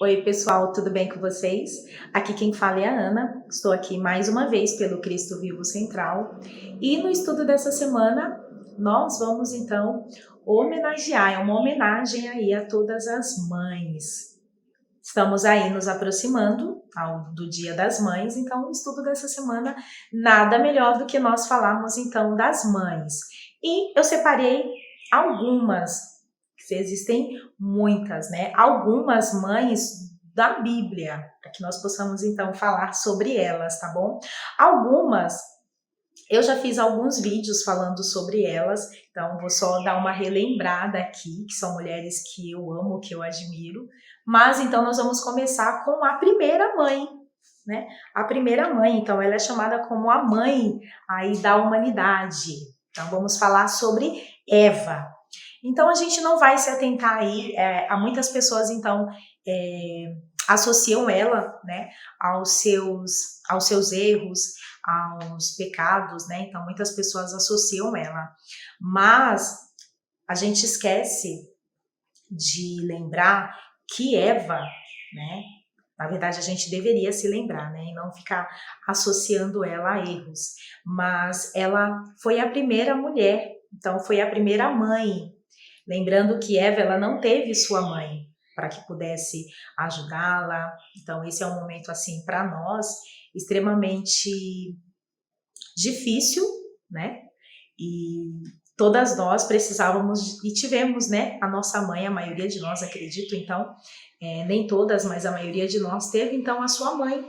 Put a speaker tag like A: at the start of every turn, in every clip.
A: Oi, pessoal, tudo bem com vocês? Aqui quem fala é a Ana. Estou aqui mais uma vez pelo Cristo Vivo Central. E no estudo dessa semana, nós vamos então homenagear, é uma homenagem aí a todas as mães. Estamos aí nos aproximando do Dia das Mães, então o estudo dessa semana nada melhor do que nós falarmos então das mães. E eu separei algumas, existem muitas, né? Algumas mães da Bíblia, para que nós possamos então falar sobre elas, tá bom? Algumas eu já fiz alguns vídeos falando sobre elas, então vou só dar uma relembrada aqui, que são mulheres que eu amo, que eu admiro. Mas então nós vamos começar com a primeira mãe, né? A primeira mãe, então ela é chamada como a mãe aí da humanidade. Então vamos falar sobre Eva. Então a gente não vai se atentar aí, a muitas pessoas então associam ela, né, aos seus erros, aos pecados, né? Então muitas pessoas associam ela, mas a gente esquece de lembrar que Eva, né? Na verdade a gente deveria se lembrar, né? E não ficar associando ela a erros, mas ela foi a primeira mulher, então foi a primeira mãe. Lembrando que Eva ela não teve sua mãe para que pudesse ajudá-la. Então esse é um momento assim para nós extremamente difícil, né? E todas nós precisávamos e tivemos, né? A nossa mãe, a maioria de nós, acredito, então, nem todas, mas a maioria de nós teve então a sua mãe.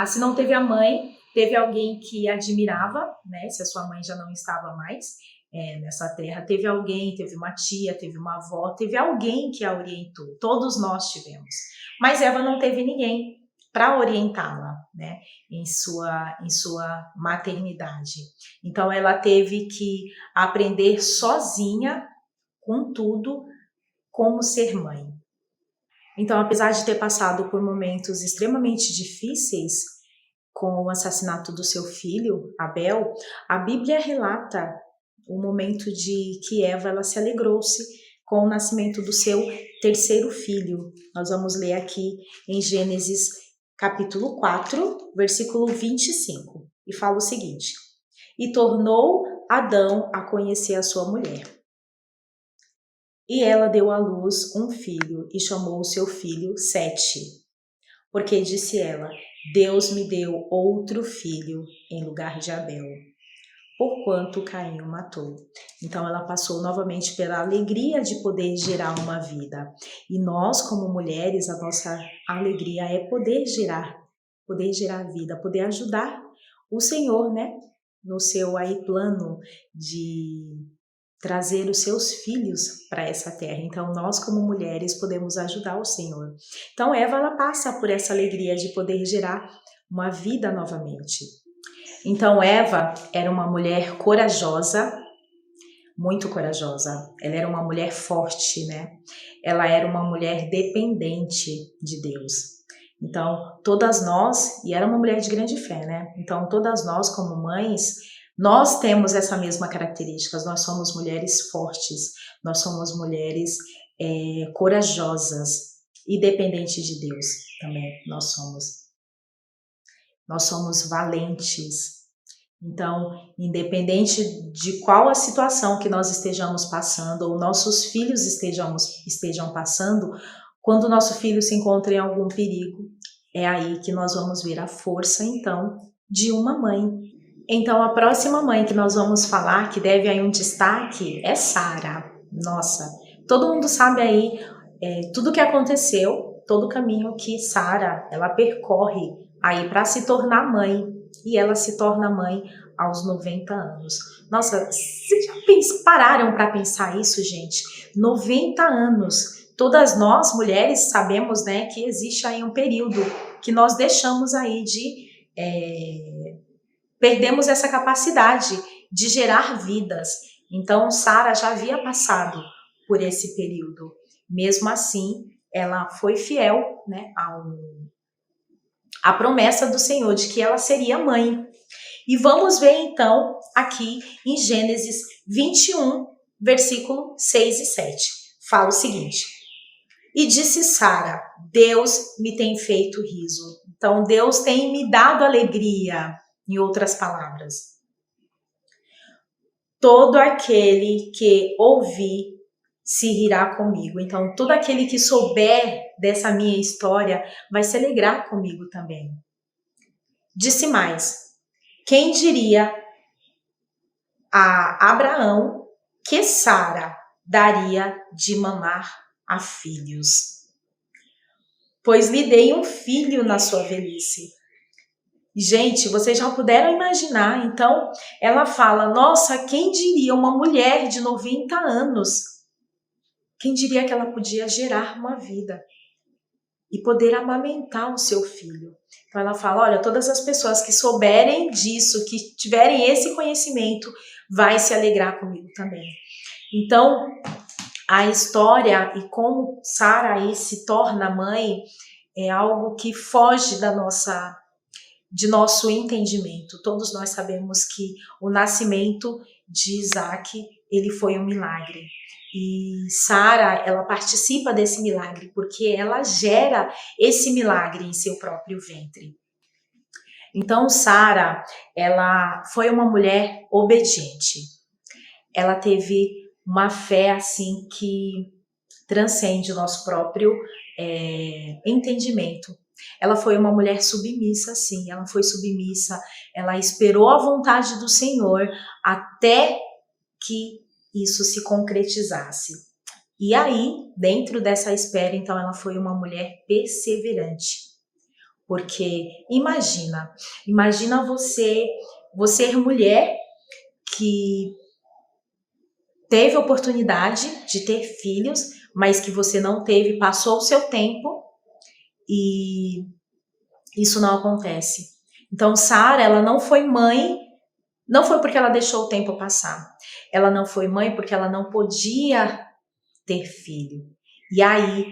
A: Se não teve a mãe, teve alguém que admirava, né? Se a sua mãe já não estava mais nessa terra, teve alguém, teve uma tia, teve uma avó, teve alguém que a orientou. Todos nós tivemos. Mas Eva não teve ninguém para orientá-la, né, em sua maternidade. Então ela teve que aprender sozinha, com tudo, como ser mãe. Então, apesar de ter passado por momentos extremamente difíceis com o assassinato do seu filho, Abel, a Bíblia relata o momento de que Eva ela se alegrou-se com o nascimento do seu terceiro filho. Nós vamos ler aqui em Gênesis capítulo 4, versículo 25, e fala o seguinte: E tornou Adão a conhecer a sua mulher. E ela deu à luz um filho e chamou o seu filho Sete, porque disse ela: Deus me deu outro filho em lugar de Abel, porquanto Caim o matou. Então ela passou novamente pela alegria de poder gerar uma vida. E nós, como mulheres, a nossa alegria é poder gerar vida, poder ajudar o Senhor, né? No seu aí plano de trazer os seus filhos para essa terra. Então nós, como mulheres, podemos ajudar o Senhor. Então Eva ela passa por essa alegria de poder gerar uma vida novamente. Então Eva era uma mulher corajosa, muito corajosa. Ela era uma mulher forte, né? Ela era uma mulher dependente de Deus. Então todas nós, e era uma mulher de grande fé, né? Então todas nós como mães, nós temos essa mesma característica. Nós somos mulheres fortes, nós somos mulheres corajosas e dependentes de Deus também. Nós somos valentes. Então, independente de qual a situação que nós estejamos passando, ou nossos filhos estejam passando, quando o nosso filho se encontra em algum perigo, é aí que nós vamos ver a força, então, de uma mãe. Então, a próxima mãe que nós vamos falar, que deve aí um destaque, é Sara. Nossa, todo mundo sabe aí tudo o que aconteceu, todo o caminho que Sara, ela percorre aí para se tornar mãe. E ela se torna mãe aos 90 anos. Nossa, vocês já pararam para pensar isso, gente? 90 anos. Todas nós, mulheres, sabemos, né, que existe aí um período que nós deixamos aí de... perdemos essa capacidade de gerar vidas. Então, Sara já havia passado por esse período. Mesmo assim, ela foi fiel, né, à promessa do Senhor de que ela seria mãe. E vamos ver então aqui em Gênesis 21, versículo 6 e 7. Fala o seguinte: E disse Sara: Deus me tem feito riso. Então, Deus tem me dado alegria, em outras palavras. Todo aquele que ouvir se rirá comigo. Então, todo aquele que souber dessa minha história vai se alegrar comigo também. Disse mais: quem diria a Abraão que Sara daria de mamar a filhos? Pois lhe dei um filho na sua velhice. Gente, vocês já puderam imaginar, então ela fala, nossa, quem diria uma mulher de 90 anos, quem diria que ela podia gerar uma vida e poder amamentar o seu filho? Então ela fala, olha, todas as pessoas que souberem disso, que tiverem esse conhecimento, vai se alegrar comigo também. Então, a história e como Sara aí se torna mãe é algo que foge de nosso entendimento. Todos nós sabemos que o nascimento de Isaac, ele foi um milagre. E Sara, ela participa desse milagre porque ela gera esse milagre em seu próprio ventre. Então, Sara, ela foi uma mulher obediente. Ela teve uma fé assim que transcende o nosso próprio entendimento. Ela foi uma mulher submissa, sim, ela foi submissa, ela esperou a vontade do Senhor até que isso se concretizasse. E aí, dentro dessa espera, então, ela foi uma mulher perseverante. Porque imagina você mulher que teve a oportunidade de ter filhos, mas que você não teve, passou o seu tempo e isso não acontece. Então, Sara, ela não foi mãe, não foi porque ela deixou o tempo passar. Ela não foi mãe porque ela não podia ter filho. E aí,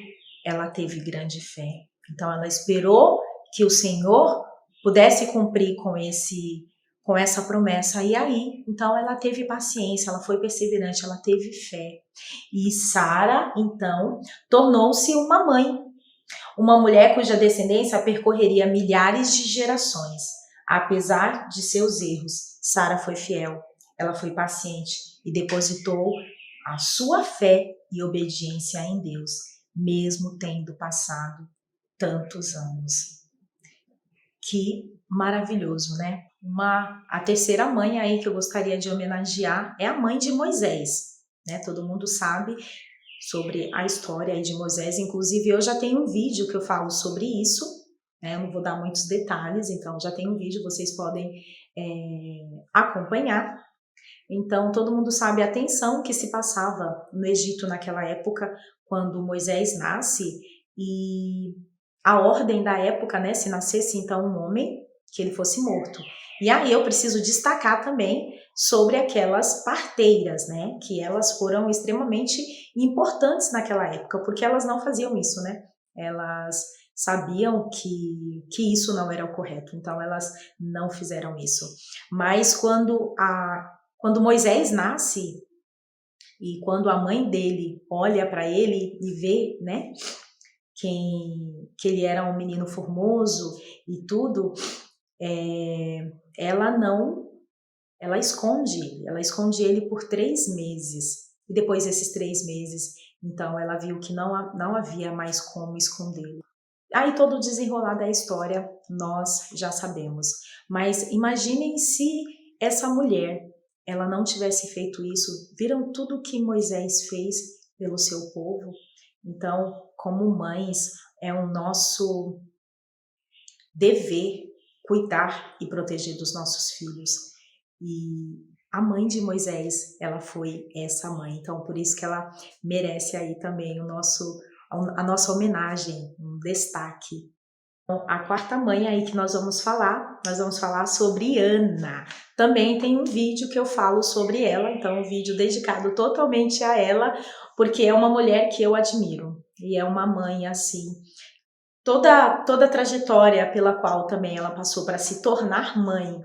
A: ela teve grande fé. Então, ela esperou que o Senhor pudesse cumprir com essa promessa. E aí, então, ela teve paciência, ela foi perseverante, ela teve fé. E Sara, então, tornou-se uma mãe. Uma mulher cuja descendência percorreria milhares de gerações. Apesar de seus erros, Sara foi fiel, ela foi paciente e depositou a sua fé e obediência em Deus, mesmo tendo passado tantos anos. Que maravilhoso, né? A terceira mãe aí que eu gostaria de homenagear é a mãe de Moisés, né? Todo mundo sabe sobre a história aí de Moisés, inclusive eu já tenho um vídeo que eu falo sobre isso, né? Eu não vou dar muitos detalhes, então já tem um vídeo, vocês podem acompanhar. Então todo mundo sabe a tensão que se passava no Egito naquela época, quando Moisés nasce, e a ordem da época, né, se nascesse então um homem, que ele fosse morto. E aí eu preciso destacar também sobre aquelas parteiras, né, que elas foram extremamente importantes naquela época, porque elas não faziam isso, né, elas sabiam que isso não era o correto, então elas não fizeram isso. Mas quando Moisés nasce, e quando a mãe dele olha para ele e vê, né, que ele era um menino formoso e tudo, ela esconde ele por 3 meses. E depois desses 3 meses, então ela viu que não havia mais como escondê-lo. Aí todo o desenrolar da história nós já sabemos. Mas imaginem se essa mulher, ela não tivesse feito isso. Viram tudo que Moisés fez pelo seu povo? Então, como mães, é o nosso dever cuidar e proteger dos nossos filhos. E a mãe de Moisés, ela foi essa mãe. Então, por isso que ela merece aí também a nossa homenagem, um destaque. Então, a quarta mãe aí que nós vamos falar sobre Ana. Também tem um vídeo que eu falo sobre ela, então um vídeo dedicado totalmente a ela, porque é uma mulher que eu admiro. E é uma mãe assim, toda a trajetória pela qual também ela passou para se tornar mãe.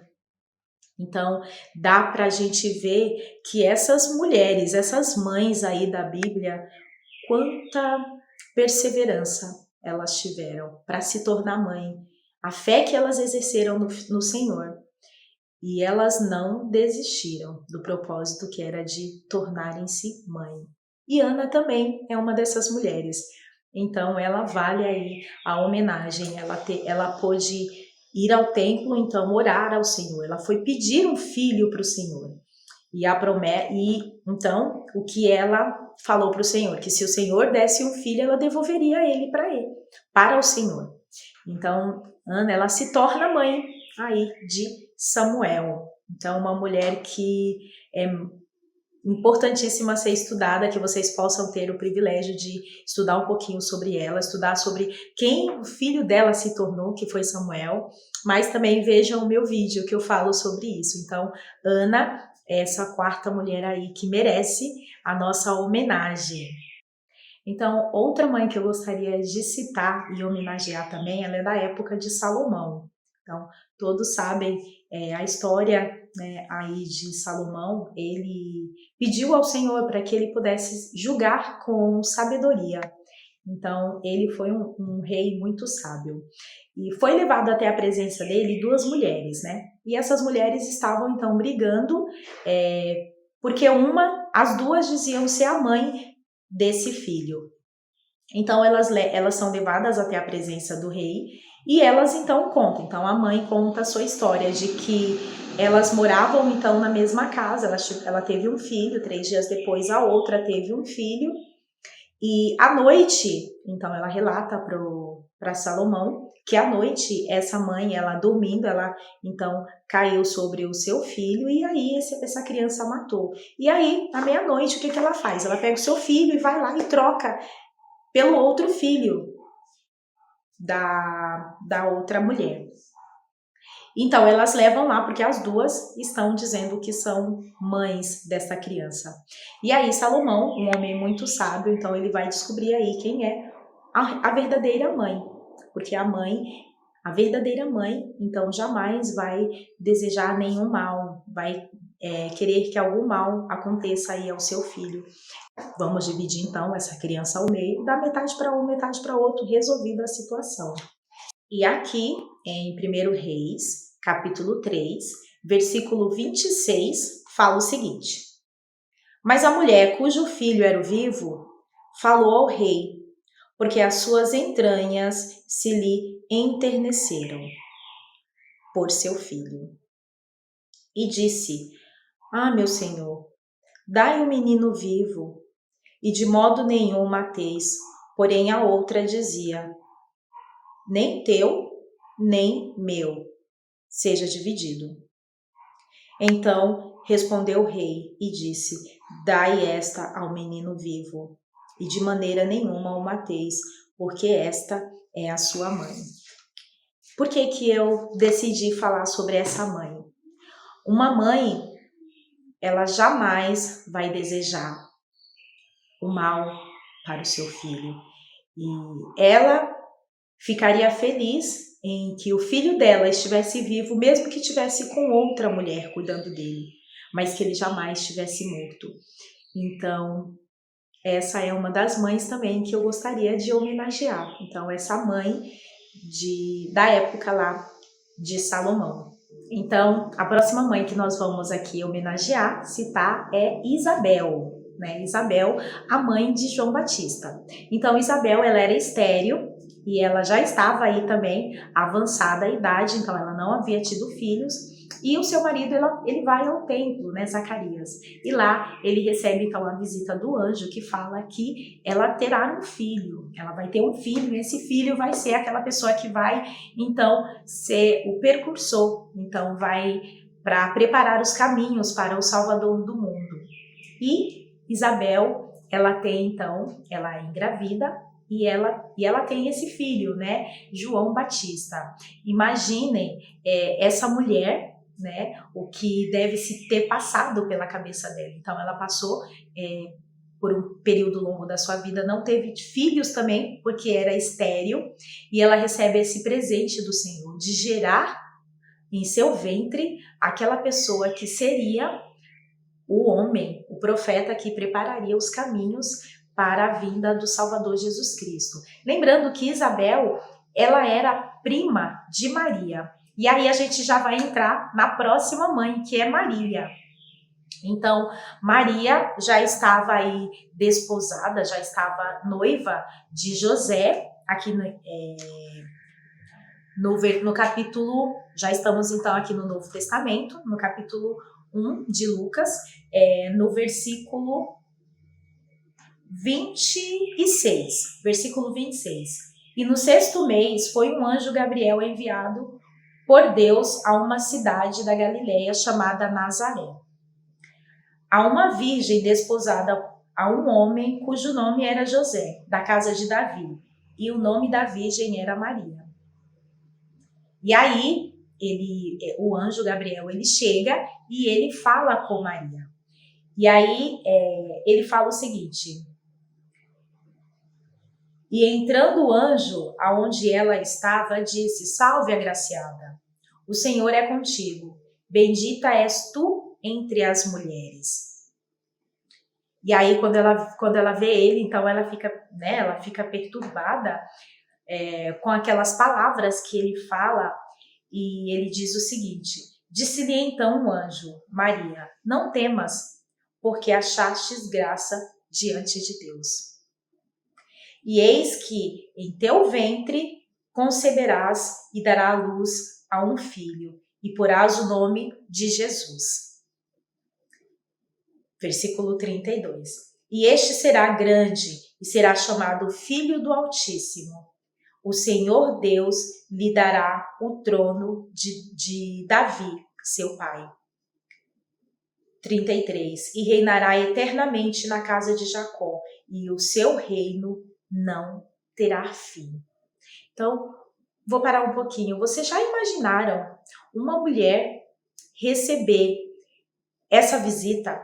A: Então, dá para a gente ver que essas mulheres, essas mães aí da Bíblia, perseverança elas tiveram para se tornar mãe, a fé que elas exerceram no Senhor. E elas não desistiram do propósito que era de tornarem-se mãe. E Ana também é uma dessas mulheres. Então ela vale aí a homenagem. Ela pôde ir ao templo, então orar ao Senhor. Ela foi pedir um filho para o Senhor. Então o que ela falou para o Senhor, que se o Senhor desse um filho, ela devolveria ele para o Senhor. Então Ana, ela se torna mãe aí de Samuel. Então uma mulher que é importantíssima a ser estudada, que vocês possam ter o privilégio de estudar um pouquinho sobre ela, estudar sobre quem o filho dela se tornou, que foi Samuel, mas também vejam o meu vídeo que eu falo sobre isso. Então, Ana é essa quarta mulher aí que merece a nossa homenagem. Então, outra mãe que eu gostaria de citar e homenagear também, ela é da época de Salomão. Então, todos sabem a história, né, aí de Salomão. Ele pediu ao Senhor para que ele pudesse julgar com sabedoria. Então, ele foi um rei muito sábio. E foi levado até a presença dele duas mulheres, né? E essas mulheres estavam, então, brigando, porque as duas diziam ser a mãe desse filho. Então, elas são levadas até a presença do rei e elas, então, contam. Então, a mãe conta a sua história de que elas moravam, então, na mesma casa. Ela teve um filho, 3 dias depois a outra teve um filho. E à noite, então, ela relata para Salomão que à noite, essa mãe, ela dormindo, ela, então, caiu sobre o seu filho e aí essa criança matou. E aí, à meia-noite, o que ela faz? Ela pega o seu filho e vai lá e troca pelo outro filho da outra mulher. Então, elas levam lá, porque as duas estão dizendo que são mães dessa criança. E aí, Salomão, um homem muito sábio, então ele vai descobrir aí quem é a verdadeira mãe. Porque a verdadeira mãe, então jamais vai desejar nenhum mal, vai querer que algum mal aconteça aí ao seu filho. Vamos dividir então essa criança ao meio, dar metade para um, metade para outro, resolvida a situação. E aqui em 1 Reis, capítulo 3, versículo 26, fala o seguinte: Mas a mulher cujo filho era o vivo falou ao rei, porque as suas entranhas se lhe enterneceram por seu filho. E disse: meu senhor, dai o menino vivo, e de modo nenhum mateis. Porém a outra dizia: nem teu, nem meu, seja dividido. Então respondeu o rei e disse: dai esta ao menino vivo, e de maneira nenhuma o mateis, porque esta é a sua mãe. Por que eu decidi falar sobre essa mãe? Uma mãe, ela jamais vai desejar o mal para o seu filho. E ela ficaria feliz em que o filho dela estivesse vivo, mesmo que estivesse com outra mulher cuidando dele, mas que ele jamais estivesse morto. Então, essa é uma das mães também que eu gostaria de homenagear. Então, essa mãe da época lá de Salomão. Então, a próxima mãe que nós vamos aqui homenagear, citar, é Isabel. Né? Isabel, a mãe de João Batista. Então, Isabel, ela era estéril e ela já estava aí também avançada a idade, então ela não havia tido filhos. E o seu marido, ele vai ao templo, né, Zacarias, e lá ele recebe então a visita do anjo que fala que ela terá um filho, ela vai ter um filho, e esse filho vai ser aquela pessoa que vai então ser o precursor, então vai para preparar os caminhos para o Salvador do mundo. E Isabel, ela é engravida e ela tem esse filho, né, João Batista. Imaginem essa mulher, né, o que deve se ter passado pela cabeça dela. Então ela passou por um período longo da sua vida, não teve filhos também, porque era estéril, e ela recebe esse presente do Senhor, de gerar em seu ventre aquela pessoa que seria o homem, o profeta que prepararia os caminhos para a vinda do Salvador Jesus Cristo. Lembrando que Isabel, ela era prima de Maria. E aí a gente já vai entrar na próxima mãe, que é Maria. Então, Maria já estava aí desposada, já estava noiva de José, aqui no capítulo, já estamos então aqui no Novo Testamento, no capítulo 1 de Lucas, no versículo 26, versículo 26. E no 6º mês foi um anjo Gabriel enviado por Deus a uma cidade da Galileia chamada Nazaré, a uma virgem desposada a um homem cujo nome era José, da casa de Davi, e o nome da virgem era Maria. E aí, o anjo Gabriel, ele chega e ele fala com Maria. E aí, ele fala o seguinte: e entrando o anjo aonde ela estava, disse: salve, agraciada, o Senhor é contigo, bendita és tu entre as mulheres. E aí, quando ela vê ele, então ela fica perturbada com aquelas palavras que ele fala, e ele diz o seguinte: disse-lhe então o anjo: Maria, não temas, porque achastes graça diante de Deus. E eis que em teu ventre conceberás e darás à luz a um filho, e porás o nome de Jesus. Versículo 32. E este será grande e será chamado Filho do Altíssimo. O Senhor Deus lhe dará o trono de Davi, seu pai. 33. E reinará eternamente na casa de Jacó, e o seu reino não terá fim. Então, vou parar um pouquinho. Vocês já imaginaram uma mulher receber essa visita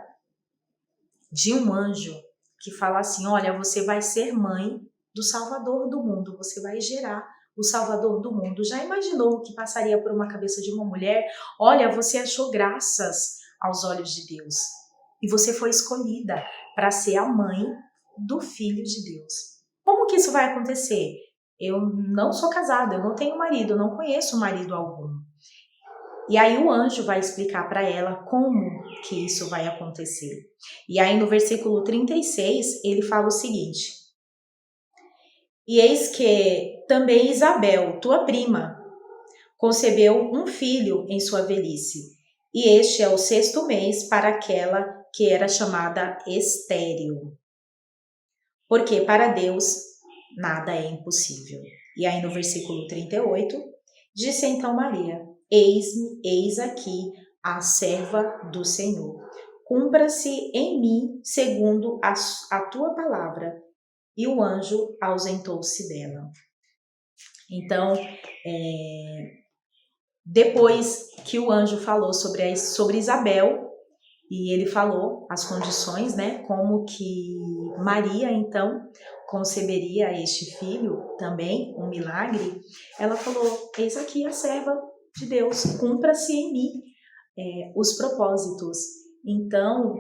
A: de um anjo que fala assim: olha, você vai ser mãe do Salvador do mundo, você vai gerar o Salvador do mundo. Já imaginou o que passaria por uma cabeça de uma mulher? Olha, você achou graças aos olhos de Deus e você foi escolhida para ser a mãe do Filho de Deus. Como que isso vai acontecer? Eu não sou casada, eu não tenho marido, eu não conheço marido algum. E aí o anjo vai explicar para ela como que isso vai acontecer. E aí no versículo 36, ele fala o seguinte: e eis que também Isabel, tua prima, concebeu um filho em sua velhice, e este é o 6º mês para aquela que era chamada estéril. Porque para Deus nada é impossível. E aí no versículo 38, disse então Maria: eis aqui a serva do Senhor. Cumpra-se em mim segundo a tua palavra. E o anjo ausentou-se dela. Então, depois que o anjo falou sobre Isabel, e ele falou as condições, né, como que Maria, então, conceberia este filho, também um milagre, ela falou: eis aqui a serva de Deus, cumpra-se em mim os propósitos. Então,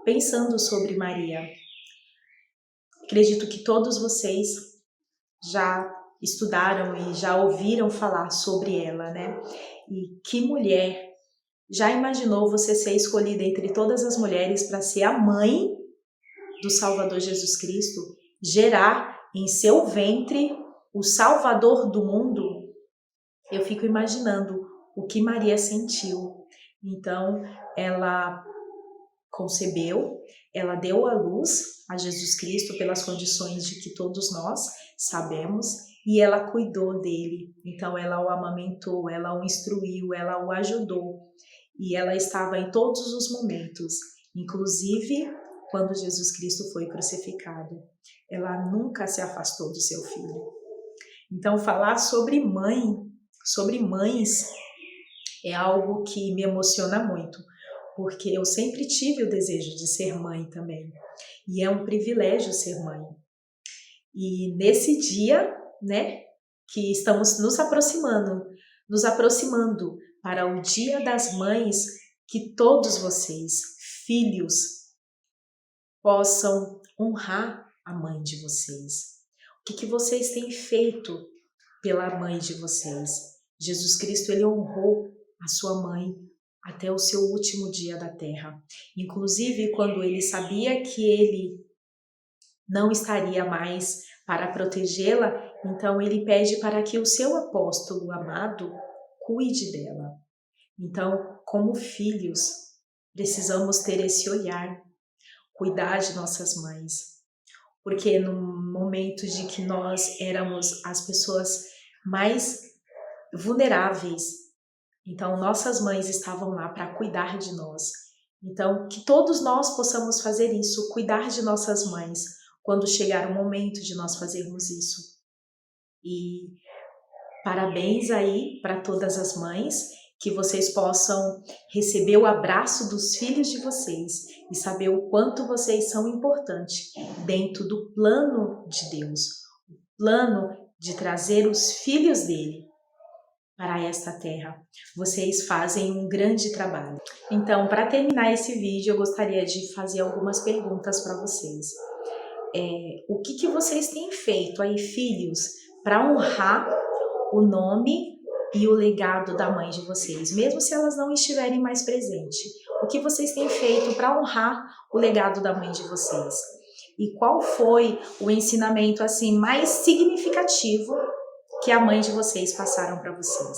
A: pensando sobre Maria, acredito que todos vocês já estudaram e já ouviram falar sobre ela, né? E que mulher! Já imaginou você ser escolhida entre todas as mulheres para ser a mãe do Salvador Jesus Cristo? Gerar em seu ventre o Salvador do mundo? Eu fico imaginando o que Maria sentiu. Então, ela concebeu, ela deu à luz a Jesus Cristo pelas condições de que todos nós sabemos, e ela cuidou dele. Então, ela o amamentou, ela o instruiu, ela o ajudou. E ela estava em todos os momentos, inclusive quando Jesus Cristo foi crucificado. Ela nunca se afastou do seu filho. Então, falar sobre mães, é algo que me emociona muito, porque eu sempre tive o desejo de ser mãe também. E é um privilégio ser mãe. E nesse dia, né, que estamos nos aproximando para o Dia das Mães, que todos vocês, filhos, possam honrar a mãe de vocês. O que vocês têm feito pela mãe de vocês? Jesus Cristo, ele honrou a sua mãe até o seu último dia da terra. Inclusive, quando ele sabia que ele não estaria mais para protegê-la, então ele pede para que o seu apóstolo amado cuide dela. Então, como filhos, precisamos ter esse olhar, cuidar de nossas mães. Porque no momento de que nós éramos as pessoas mais vulneráveis, então nossas mães estavam lá para cuidar de nós. Então, que todos nós possamos fazer isso, cuidar de nossas mães, quando chegar o momento de nós fazermos isso. E parabéns aí para todas as mães, que vocês possam receber o abraço dos filhos de vocês e saber o quanto vocês são importantes dentro do plano de Deus, o plano de trazer os filhos dele para esta terra. Vocês fazem um grande trabalho. Então, para terminar esse vídeo, eu gostaria de fazer algumas perguntas para vocês. O que vocês têm feito aí, filhos, para honrar o nome e o legado da mãe de vocês, mesmo se elas não estiverem mais presentes? O que vocês têm feito para honrar o legado da mãe de vocês? E qual foi o ensinamento assim mais significativo que a mãe de vocês passaram para vocês?